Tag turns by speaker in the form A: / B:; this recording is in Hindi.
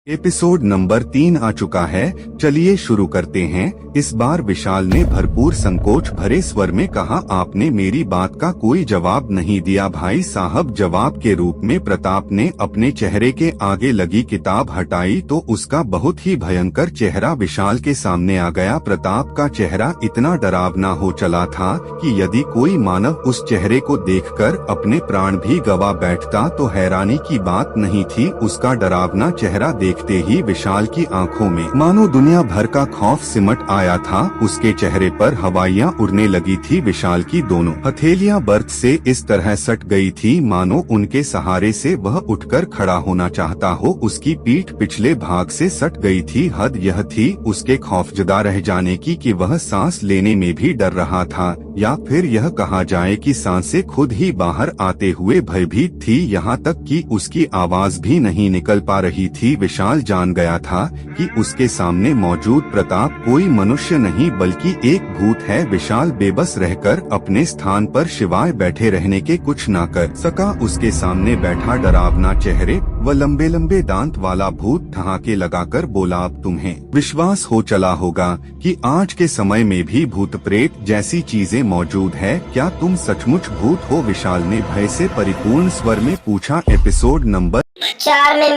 A: एपिसोड नंबर 3 आ चुका है। चलिए शुरू करते हैं। इस बार विशाल ने भरपूर संकोच भरे स्वर में कहा, आपने मेरी बात का कोई जवाब नहीं दिया भाई साहब। जवाब के रूप में प्रताप ने अपने चेहरे के आगे लगी किताब हटाई तो उसका बहुत ही भयंकर चेहरा विशाल के सामने आ गया। प्रताप का चेहरा इतना डरावना हो चला था कि यदि कोई मानव उस चेहरे को देखकर अपने प्राण भी गवा बैठता तो हैरानी की बात नहीं थी। उसका डरावना चेहरा देखते ही विशाल की आंखों में मानो दुनिया भर का खौफ सिमट आया था। उसके चेहरे पर हवाइयां उड़ने लगी थी। विशाल की दोनों हथेलियां बर्थ से इस तरह सट गई थी मानो उनके सहारे से वह उठकर खड़ा होना चाहता हो। उसकी पीठ पिछले भाग से सट गई थी। हद यह थी उसके खौफजदा रह जाने की कि वह सांस लेने में भी डर रहा था, या फिर यह कहा जाए कि सांसें खुद ही बाहर आते हुए भयभीत थी। यहाँ तक कि उसकी आवाज भी नहीं निकल पा रही थी। विशाल जान गया था कि उसके सामने मौजूद प्रताप कोई मनुष्य नहीं बल्कि एक भूत है। विशाल बेबस रहकर अपने स्थान पर शिवाय बैठे रहने के कुछ न कर सका। उसके सामने बैठा डरावना चेहरे व लंबे लंबे दांत वाला भूत ठहाके लगाकर बोला, अब तुम्हें विश्वास हो चला होगा कि आज के समय में भी भूत प्रेत जैसी चीजें मौजूद है। क्या तुम सचमुच भूत हो? विशाल ने भय से परिपूर्ण स्वर में पूछा। एपिसोड नंबर
B: 4 में